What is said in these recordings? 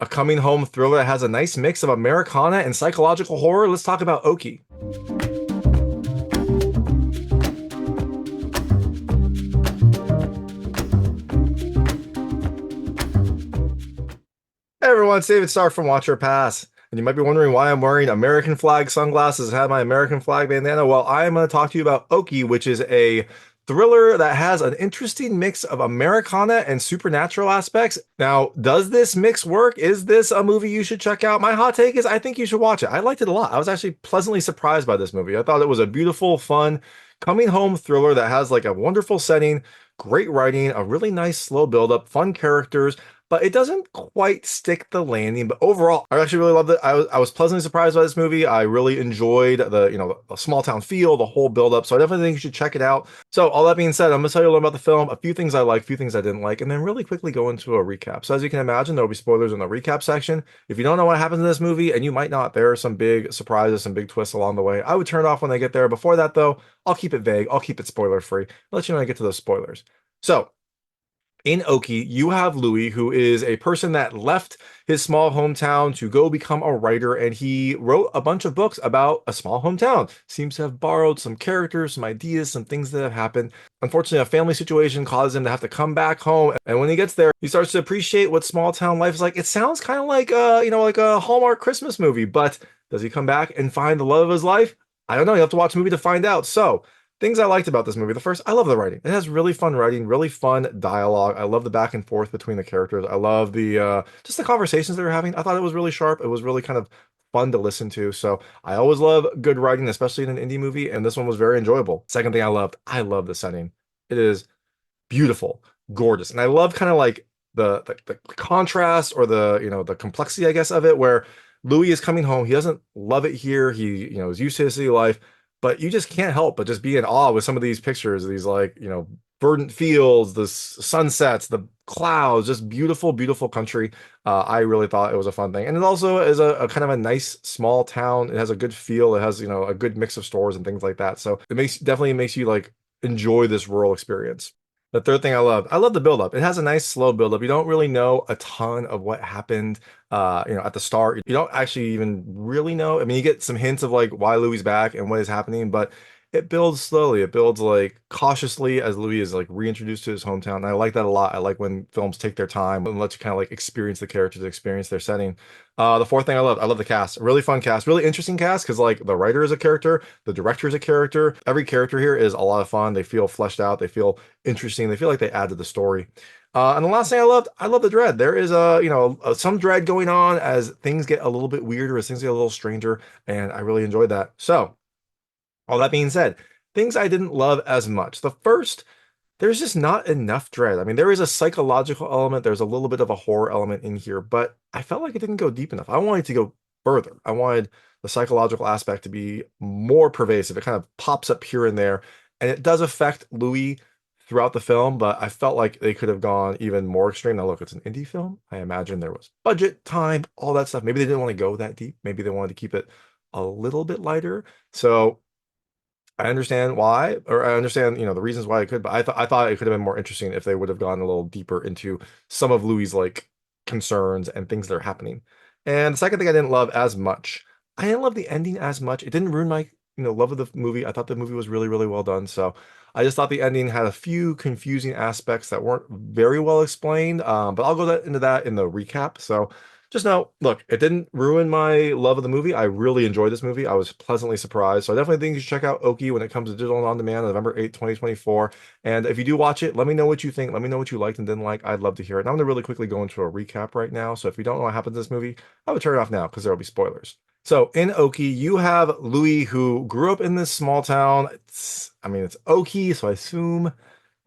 a coming home thriller that has a nice mix of Americana and psychological horror. Let's talk about Okie. Hey everyone, it's David Stark from Watch Your Pass. And you might be wondering why I'm wearing American flag sunglasses and have my American flag bandana. Well, I am going to talk to you about Okie, which is a thriller that has an interesting mix of Americana and supernatural aspects. Now, does this mix work? Is this a movie you should check out? My hot take is I think you should watch it. I liked it a lot. I was actually pleasantly surprised by this movie. I thought it was a beautiful, fun, coming home thriller that has like a wonderful setting, great writing, a really nice slow build-up, fun characters, but it doesn't quite stick the landing. But overall, I actually really loved it. I was pleasantly surprised by this movie. I really enjoyed the small town feel, the whole build up. So I definitely think you should check it out. So all that being said, I'm gonna tell you a little about the film, a few things I like, a few things I didn't like, and then really quickly go into a recap. So as you can imagine, there will be spoilers in the recap section. If you don't know what happens in this movie, and you might not, there are some big surprises, some big twists along the way. I would turn it off when I get there. Before that, though, I'll keep it vague. I'll keep it spoiler free. I'll let you know when I get to those spoilers. So in Okie, you have Louie, who is a person that left his small hometown to go become a writer, and he wrote a bunch of books about a small hometown. Seems to have borrowed some characters, some ideas, some things that have happened. Unfortunately, a family situation causes him to have to come back home, and when he gets there, he starts to appreciate what small town life is like. It sounds kind of like like a Hallmark Christmas movie, but does he come back and find the love of his life? I don't know. You have to watch the movie to find out. So, things I liked about this movie. The first, I love the writing. It has really fun writing, really fun dialogue. I love the back and forth between the characters. I love the just the conversations they were having. I thought it was really sharp. It was really kind of fun to listen to. So I always love good writing, especially in an indie movie, and this one was very enjoyable. Second thing I love the setting. It is beautiful, gorgeous, and I love kind of like the contrast or the complexity, I guess, of it, where Louis is coming home. He doesn't love it here. He is used to his city life, but you just can't help but just be in awe with some of these pictures, these like verdant fields, the sunsets, the clouds, just beautiful, beautiful country. I really thought it was a fun thing, and it also is a kind of a nice small town. It has a good feel. It has a good mix of stores and things like that. So it definitely makes you like enjoy this rural experience. The third thing I love the build up. It has a nice slow build up. You don't really know a ton of what happened, at the start. You don't actually even really know. I mean, you get some hints of like why Louis back and what is happening, but it builds slowly. It builds like cautiously as Louis is like reintroduced to his hometown. And I like that a lot. I like when films take their time and let you kind of like experience the characters, experience their setting. The fourth thing I love the cast. Really fun cast, really interesting cast because like the writer is a character, the director is a character. Every character here is a lot of fun. They feel fleshed out. They feel interesting. They feel like they add to the story. And the last thing I love the dread. There is some dread going on as things get a little bit weirder, as things get a little stranger, and I really enjoyed that. So, all that being said, things I didn't love as much. The first, there's just not enough dread. I mean, there is a psychological element, there's a little bit of a horror element in here, but I felt like it didn't go deep enough. I wanted to go further. I wanted the psychological aspect to be more pervasive. It kind of pops up here and there, and it does affect Louis throughout the film, but I felt like they could have gone even more extreme. Now, look, it's an indie film. I imagine there was budget, time, all that stuff. Maybe they didn't want to go that deep. Maybe they wanted to keep it a little bit lighter. So I understand why, or I understand, the reasons why it could, but I thought it could have been more interesting if they would have gone a little deeper into some of Louis' like concerns and things that are happening. And the second thing I didn't love as much, I didn't love the ending as much. It didn't ruin my, love of the movie. I thought the movie was really, really well done. So I just thought the ending had a few confusing aspects that weren't very well explained. But I'll go into that in the recap. So just know, look, it didn't ruin my love of the movie. I really enjoyed this movie. I was pleasantly surprised. So I definitely think you should check out Okie when it comes to digital and on demand on November 8th, 2024. And if you do watch it, let me know what you think. Let me know what you liked and didn't like. I'd love to hear it. And I'm going to really quickly go into a recap right now. So if you don't know what happens in this movie, I would turn it off now because there will be spoilers. So in Okie, you have Louis who grew up in this small town. It's Okie, so I assume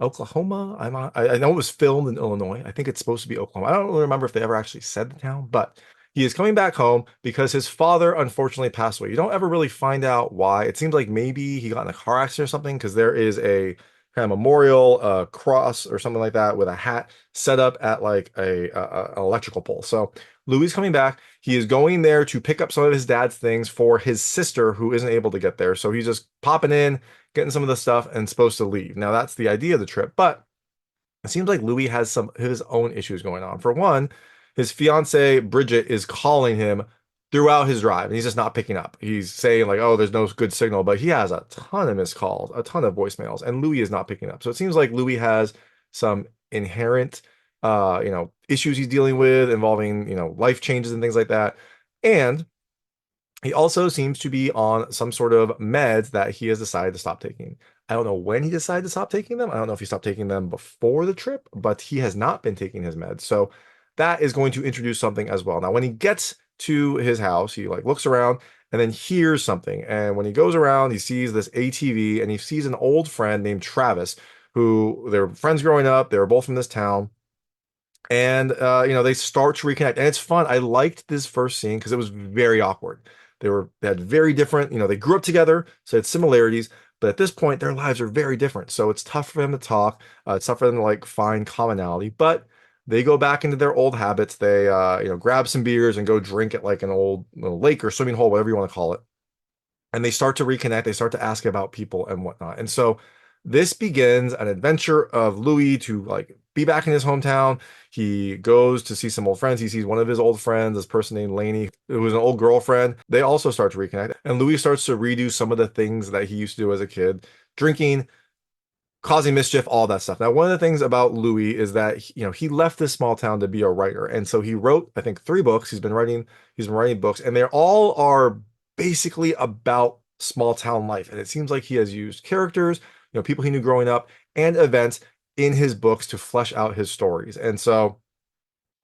Oklahoma. I know it was filmed in Illinois. I think it's supposed to be Oklahoma. I don't really remember if they ever actually said the town, but he is coming back home because his father unfortunately passed away. You don't ever really find out why. It seems like maybe he got in a car accident or something because there is a kind of memorial cross or something like that with a hat set up at like an electrical pole. So Louis is coming back. He is going there to pick up some of his dad's things for his sister who isn't able to get there. So he's just popping in, getting some of the stuff, and supposed to leave. Now that's the idea of the trip, but it seems like Louis has some of his own issues going on. For one, his fiance Bridget is calling him throughout his drive, and he's just not picking up. He's saying like, "Oh, there's no good signal," but he has a ton of missed calls, a ton of voicemails, and Louie is not picking up. So it seems like Louie has some inherent, issues he's dealing with involving, life changes and things like that. And he also seems to be on some sort of meds that he has decided to stop taking. I don't know when he decided to stop taking them. I don't know if he stopped taking them before the trip, but he has not been taking his meds. So that is going to introduce something as well. Now, when he gets to his house, he like looks around and then hears something. And when he goes around, he sees this ATV and he sees an old friend named Travis, who they were friends growing up. They were both from this town. And they start to reconnect, and it's fun. I liked this first scene because it was very awkward. They had very different, they grew up together, so it's similarities, but at this point their lives are very different. So it's tough for them to talk. It's tough for them to like find commonality, but they go back into their old habits. They grab some beers and go drink at like an old lake or swimming hole, whatever you want to call it, and they start to reconnect. They start to ask about people and whatnot. And so this begins an adventure of Louis to like be back in his hometown. He goes to see some old friends. He sees one of his old friends, this person named Lainey, who was an old girlfriend. They also start to reconnect. And Louis starts to redo some of the things that he used to do as a kid, drinking, causing mischief, all that stuff. Now, one of the things about Louis is that he left this small town to be a writer, and so he wrote, I think, 3 books. He's been writing books, and they all are basically about small town life. And it seems like he has used characters, people he knew growing up, and events in his books to flesh out his stories. And so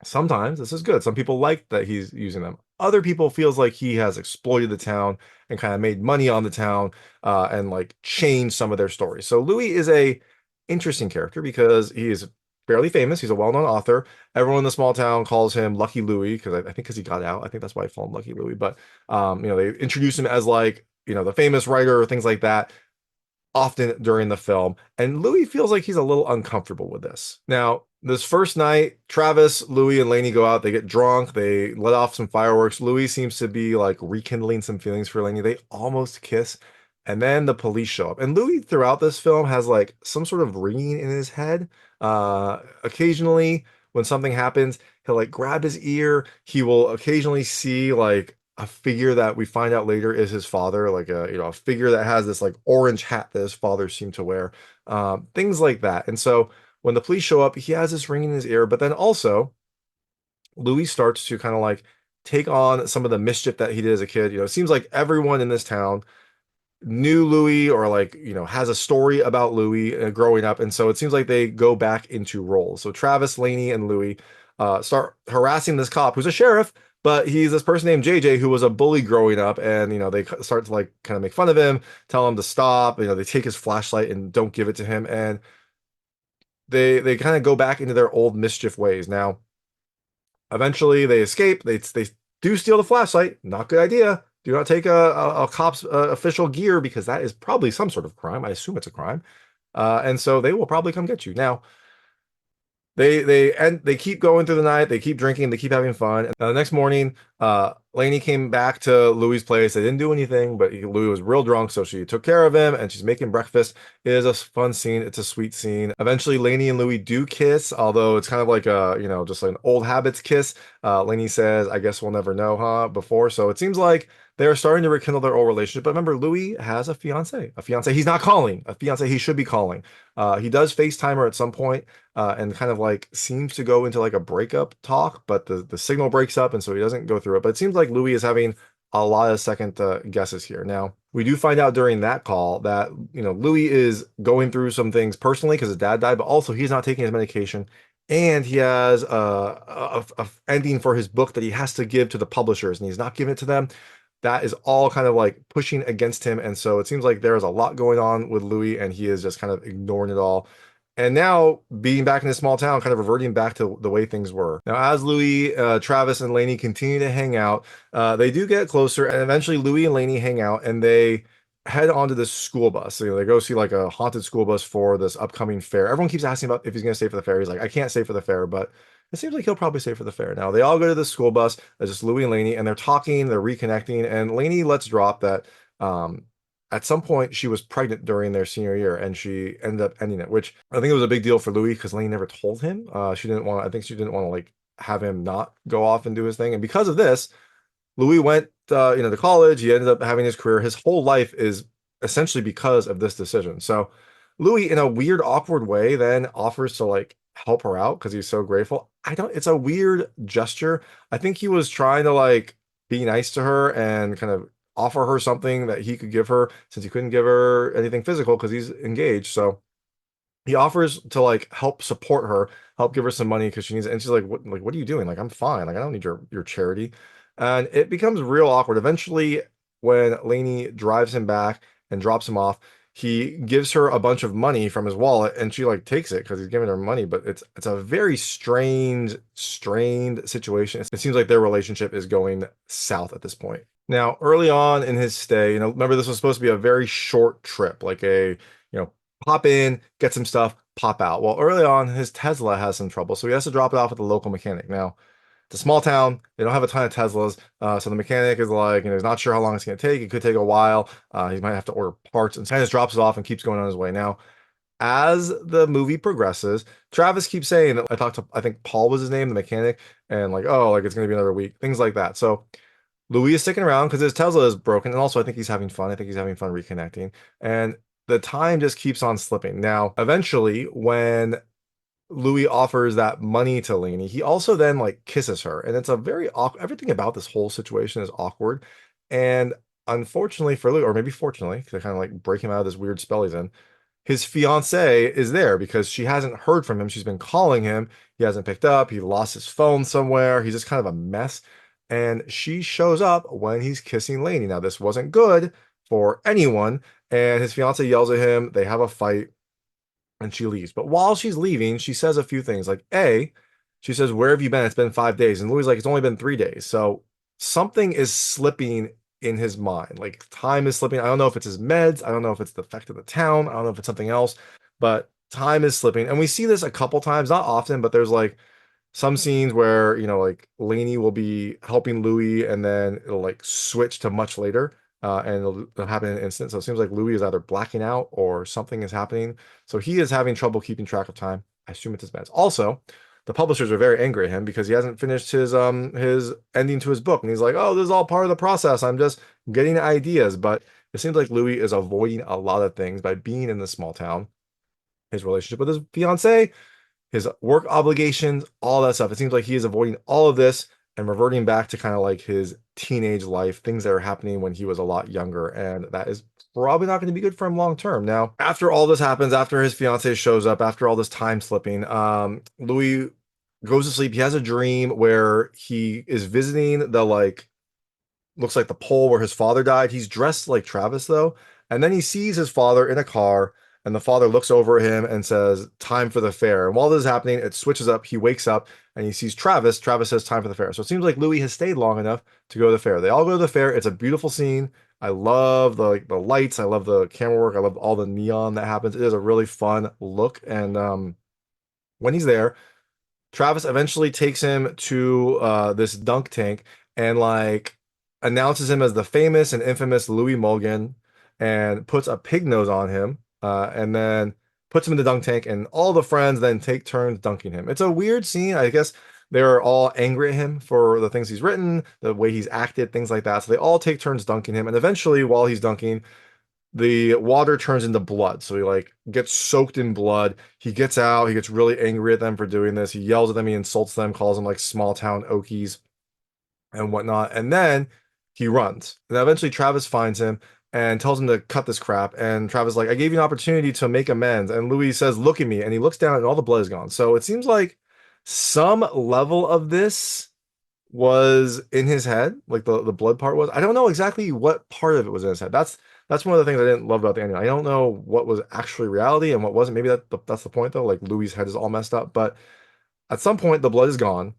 sometimes this is good. Some people like that he's using them. Other people feels like he has exploited the town and kind of made money on the town, and like changed some of their stories. So Louis is a interesting character because he is fairly famous. He's a well-known author. Everyone in the small town calls him Lucky Louie because I think because he got out. I think that's why I call him Lucky Louie. But they introduce him as like the famous writer or things like that often during the film. And Louis feels like he's a little uncomfortable with this. Now, this first night, Travis, Louis, and Lainey go out. They get drunk. They let off some fireworks. Louis seems to be like rekindling some feelings for Lainey. They almost kiss. And then the police show up. And Louis, throughout this film, has like some sort of ringing in his head. Occasionally, when something happens, he'll like grab his ear. He will occasionally see like a figure that we find out later is his father, like a figure that has this like orange hat that his father seemed to wear, things like that. And so when the police show up, he has this ring in his ear, but then also Louis starts to kind of like take on some of the mischief that he did as a kid. It seems like everyone in this town knew Louis or like, has a story about Louis growing up. And so it seems like they go back into roles. So Travis, Lainey, and Louis start harassing this cop who's a sheriff, but he's this person named JJ who was a bully growing up. And, they start to like kind of make fun of him, tell him to stop. They take his flashlight and don't give it to him. And they kind of go back into their old mischief ways. Now, eventually they escape. They do steal the flashlight. Not good idea. Do not take a cop's official gear because that is probably some sort of crime. I assume it's a crime. And so they will probably come get you. Now, they keep going through the night. They keep drinking. They keep having fun. And the next morning, Lainey came back to Louis's place. They didn't do anything, but Louis was real drunk, so she took care of him, and she's making breakfast. It is a fun scene. It's a sweet scene. Eventually, Lainey and Louis do kiss, although it's kind of like just like an old habits kiss. Lainey says, "I guess we'll never know, huh?" Before, so it seems like they're starting to rekindle their old relationship. But remember, Louis has a fiance. A fiance he's not calling. A fiance he should be calling. He does FaceTime her at some point, and kind of like seems to go into like a breakup talk, but the signal breaks up, and so he doesn't go through it. But it seems like Louis is having a lot of second guesses here. Now, we do find out during that call that Louis is going through some things personally because his dad died, but also he's not taking his medication, and he has a ending for his book that he has to give to the publishers, and he's not giving it to them. That is all kind of like pushing against him, and so it seems like there is a lot going on with Louis, and he is just kind of ignoring it all. And now, being back in a small town, kind of reverting back to the way things were. Now, as Louis, Travis, and Lainey continue to hang out, they do get closer, and eventually Louis and Lainey hang out, and they head onto this school bus. So, they go see like a haunted school bus for this upcoming fair. Everyone keeps asking about if he's going to stay for the fair. He's like, I can't stay for the fair, but it seems like he'll probably stay for the fair. Now, they all go to the school bus. It's just Louis and Lainey, and they're talking, they're reconnecting, and Lainey lets drop that at some point she was pregnant during their senior year, and she ended up ending it, which I think it was a big deal for Louis because Lainey never told him. She didn't want to, I think she didn't want to like have him not go off and do his thing. And because of this, Louis went, to college. He ended up having his career. His whole life is essentially because of this decision. So Louis, in a weird, awkward way, then offers to like help her out because he's so grateful. I don't, it's a weird gesture. I think he was trying to like be nice to her and kind of offer her something that he could give her since he couldn't give her anything physical because he's engaged. So he offers to like help support her, help give her some money because she needs it. And she's like, what are you doing? Like, I'm fine. Like, I don't need your charity. And it becomes real awkward. Eventually, when Lainey drives him back and drops him off, he gives her a bunch of money from his wallet and she like takes it because he's giving her money. But it's a very strange, strained situation. It seems like their relationship is going south at this point. Now, early on in his stay, remember this was supposed to be a very short trip, like pop in, get some stuff, pop out. Well, early on, his Tesla has some trouble, so he has to drop it off at the local mechanic. Now, it's a small town. They don't have a ton of Teslas, so the mechanic is like, he's not sure how long it's going to take. It could take a while. He might have to order parts, and kind of just drops it off and keeps going on his way. Now, as the movie progresses, Travis keeps saying that I think Paul was his name, the mechanic, and like, oh, like it's going to be another week, things like that. So Louis is sticking around because his Tesla is broken, and also I think he's having fun. I think he's having fun reconnecting, and the time just keeps on slipping. Now, eventually, when Louis offers that money to Lainey, he also then like kisses her, and it's a very awkward. Everything about this whole situation is awkward, and unfortunately for Louis, or maybe fortunately, to kind of like break him out of this weird spell he's in, his fiance is there because she hasn't heard from him. She's been calling him. He hasn't picked up. He lost his phone somewhere. He's just kind of a mess. And she shows up when he's kissing Lainey. Now, this wasn't good for anyone. And his fiance yells at him. They have a fight and she leaves. But while she's leaving, she says a few things like, she says, "Where have you been? It's been 5 days." And Louis like, "It's only been 3 days." So something is slipping in his mind. Like time is slipping. I don't know if it's his meds. I don't know if it's the effect of the town. I don't know if it's something else, but time is slipping. And we see this a couple times, not often, but there's like some scenes where, like Lainey will be helping Louis and then it'll like switch to much later. And it'll happen in an instant. So it seems like Louis is either blacking out or something is happening. So he is having trouble keeping track of time. I assume it's his meds. Also, the publishers are very angry at him because he hasn't finished his ending to his book. And he's like, "Oh, this is all part of the process. I'm just getting ideas." But it seems like Louis is avoiding a lot of things by being in this small town. His relationship with his fiance, his work obligations, all that stuff. It seems like he is avoiding all of this and reverting back to kind of like his teenage life, things that are happening when he was a lot younger. And that is probably not going to be good for him long term. Now, after all this happens, after his fiance shows up, after all this time slipping, Louis goes to sleep. He has a dream where he is visiting the like looks like the pole where his father died. He's dressed like Travis though. And then he sees his father in a car and the father looks over at him and says, "Time for the fair." And while this is happening, it switches up. He wakes up and he sees Travis. Travis says, "Time for the fair." So it seems like Louis has stayed long enough to go to the fair. They all go to the fair. It's a beautiful scene. I love the lights. I love the camera work. I love all the neon that happens. It is a really fun look. And when he's there, Travis eventually takes him to this dunk tank and like announces him as the famous and infamous Louis Mulligan and puts a pig nose on him and then puts him in the dunk tank and all the friends then take turns dunking him. It's a weird scene. I guess they're all angry at him for the things he's written, the way he's acted, things like that. So they all take turns dunking him. And eventually, while he's dunking, the water turns into blood. So he like gets soaked in blood. He gets out. He gets really angry at them for doing this. He yells at them. He insults them, calls them like small town Okies and whatnot. And then he runs. And eventually Travis finds him and tells him to cut this crap. And Travis is like, "I gave you an opportunity to make amends." And Louis says, "Look at me." And he looks down and all the blood is gone. So it seems like some level of this was in his head, like the blood part was. I don't know exactly what part of it was in his head. That's one of the things I didn't love about the ending. I don't know what was actually reality and what wasn't. Maybe that's the point though. Like Louis' head is all messed up, but at some point the blood is gone.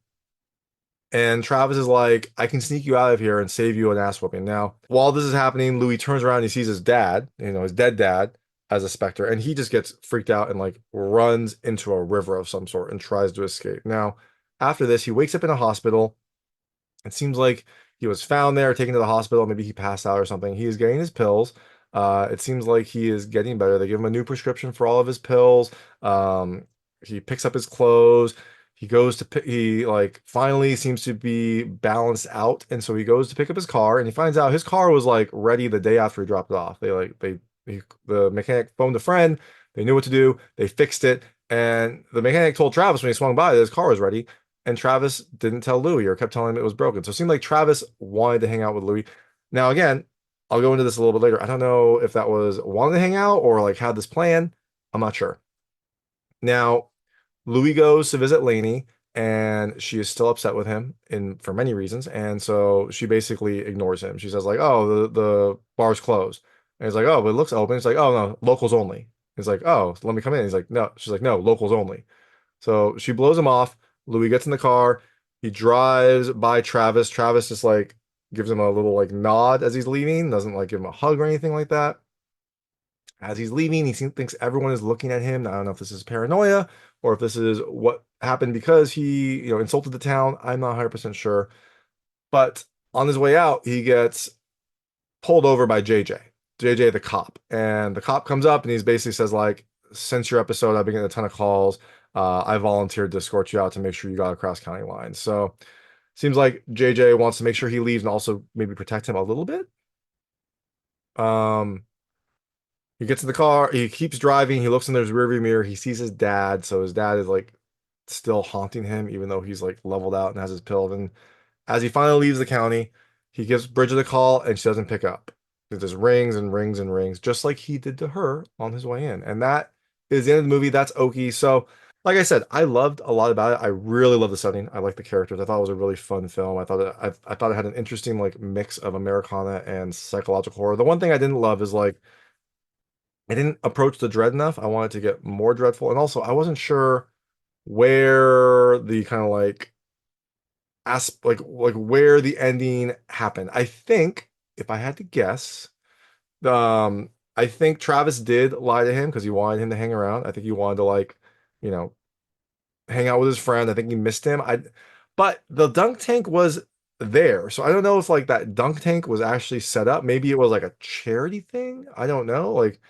And Travis is like, "I can sneak you out of here and save you an ass whooping." Now, while this is happening, Louis turns around and he sees his dad, his dead dad, as a specter, and he just gets freaked out and like runs into a river of some sort and tries to escape. Now, after this, he wakes up in a hospital. It seems like he was found there, taken to the hospital. Maybe he passed out or something. He is getting his pills. It seems like he is getting better. They give him a new prescription for all of his pills. He picks up his clothes. He goes to pick, he like finally seems to be balanced out, and so he goes to pick up his car, and he finds out his car was like ready the day after he dropped it off. The mechanic phoned a friend, they knew what to do, they fixed it, and the mechanic told Travis when he swung by that his car was ready, and Travis didn't tell Louie or kept telling him it was broken. So it seemed like Travis wanted to hang out with Louie. Now again, I'll go into this a little bit later. I don't know if that was wanting to hang out or like had this plan. I'm not sure. Now, Louis goes to visit Lainey, and she is still upset with him in for many reasons. And so she basically ignores him. She says, like, oh, the bar's closed. And he's like, oh, but it looks open. It's like, oh no, locals only. He's like, oh, let me come in. He's like, no. She's like, no, locals only. So she blows him off. Louis gets in the car. He drives by Travis. Travis just like gives him a little like nod as he's leaving, doesn't like give him a hug or anything like that. As he's leaving, thinks everyone is looking at him. I don't know if this is paranoia or if this is what happened because he, insulted the town. I'm not 100% sure. But on his way out, he gets pulled over by JJ the cop. And the cop comes up and he basically says, like, since your episode, I've been getting a ton of calls. I volunteered to escort you out to make sure you got across county lines. So seems like JJ wants to make sure he leaves and also maybe protect him a little bit. Um, He gets in the car, he keeps driving, he looks in his rearview mirror, he sees his dad, so his dad is like still haunting him, even though he's like leveled out and has his pill. And as he finally leaves the county, he gives Bridget a call and she doesn't pick up. It just rings and rings and rings, just like he did to her on his way in. And that is the end of the movie. That's Okie. So, like I said, I loved a lot about it. I really love the setting. I like the characters. I thought it was a really fun film. I thought it had an interesting like mix of Americana and psychological horror. The one thing I didn't love is like I didn't approach the dread enough. I wanted to get more dreadful. And also, I wasn't sure where the kind of like like where the ending happened. I think if I had to guess, I think Travis did lie to him because he wanted him to hang around. I think he wanted to like, you know, hang out with his friend. I think he missed him. But the dunk tank was there. So I don't know if like that dunk tank was actually set up. Maybe it was like a charity thing. I don't know. Like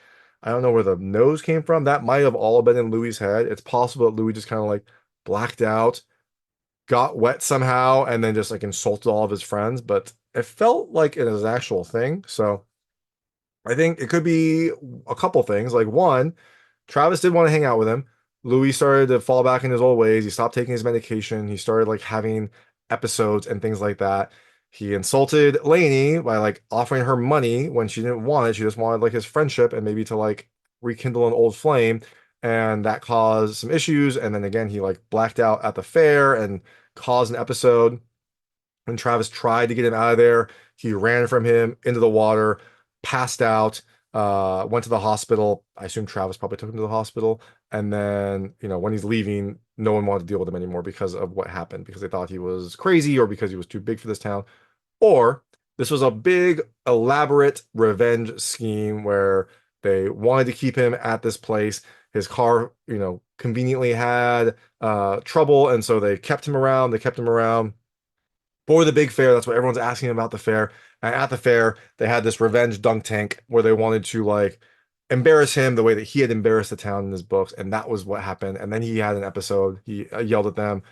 I don't know where the nose came from. That might have all been in Louis's head. It's possible that Louis just kind of like blacked out, got wet somehow, and then just like insulted all of his friends. But it felt like it was an actual thing. So I think it could be a couple things. Like one, Travis did want to hang out with him. Louis started to fall back in his old ways. He stopped taking his medication. He started like having episodes and things like that. He insulted Lainey by like offering her money when she didn't want it. She just wanted like his friendship and maybe to like rekindle an old flame. And that caused some issues. And then again, he like blacked out at the fair and caused an episode. When Travis tried to get him out of there, he ran from him into the water, passed out, went to the hospital. I assume Travis probably took him to the hospital. And then, when he's leaving, no one wanted to deal with him anymore because of what happened, because they thought he was crazy or because he was too big for this town. Or this was a big, elaborate revenge scheme where they wanted to keep him at this place. His car, conveniently had trouble, and so they kept him around. They kept him around for the big fair. That's what everyone's asking about the fair. And at the fair, they had this revenge dunk tank where they wanted to like embarrass him the way that he had embarrassed the town in his books, and that was what happened. And then he had an episode. He yelled at them,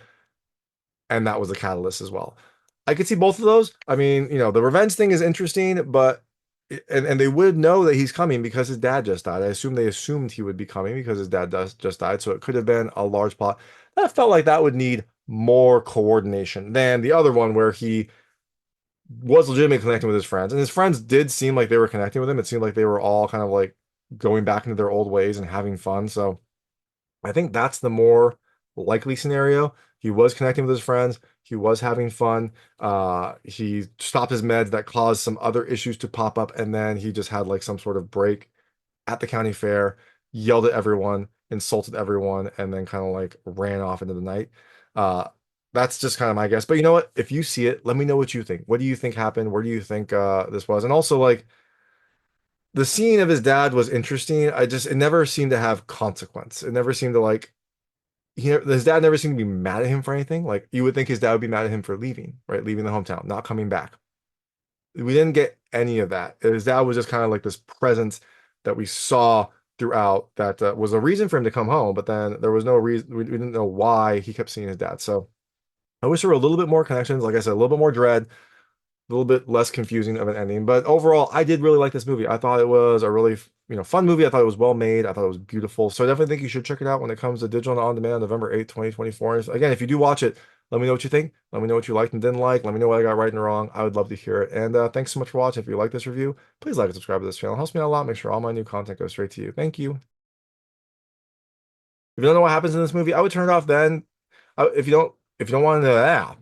and that was the catalyst as well. I could see both of those. I mean, the revenge thing is interesting, but and they would know that he's coming because his dad just died. I assume they assumed he would be coming because his dad just died, so it could have been a large plot. That felt like that would need more coordination than the other one where he was legitimately connecting with his friends, and his friends did seem like they were connecting with him. It seemed like they were all kind of like going back into their old ways and having fun. So I think that's the more likely scenario. He was connecting with his friends. He was having fun. He stopped his meds that caused some other issues to pop up, and then he just had like some sort of break at the county fair, yelled at everyone, insulted everyone, and then kind of like ran off into the night. Uh, that's just kind of my guess. But you know what? If you see it, let me know what you think. What do you think happened? Where do you think this was? And also like the scene of his dad was interesting. It never seemed to have consequence. It never seemed to like his dad never seemed to be mad at him for anything. Like you would think his dad would be mad at him for leaving, right? Leaving the hometown, not coming back. We didn't get any of that. His dad was just kind of like this presence that we saw throughout that was a reason for him to come home, but then there was no reason. We didn't know why he kept seeing his dad. So I wish there were a little bit more connections. Like I said, a little bit more dread, a little bit less confusing of an ending. But overall, I did really like this movie. I thought it was a really, fun movie. I thought it was well made. I thought it was beautiful. So I definitely think you should check it out when it comes to digital and on demand, November 8th, 2024. And again, if you do watch it, let me know what you think. Let me know what you liked and didn't like. Let me know what I got right and wrong. I would love to hear it. And thanks so much for watching. If you like this review, please like and subscribe to this channel. It helps me out a lot. Make sure all my new content goes straight to you. Thank you. If you don't know what happens in this movie, I would turn it off then. If you don't want to know,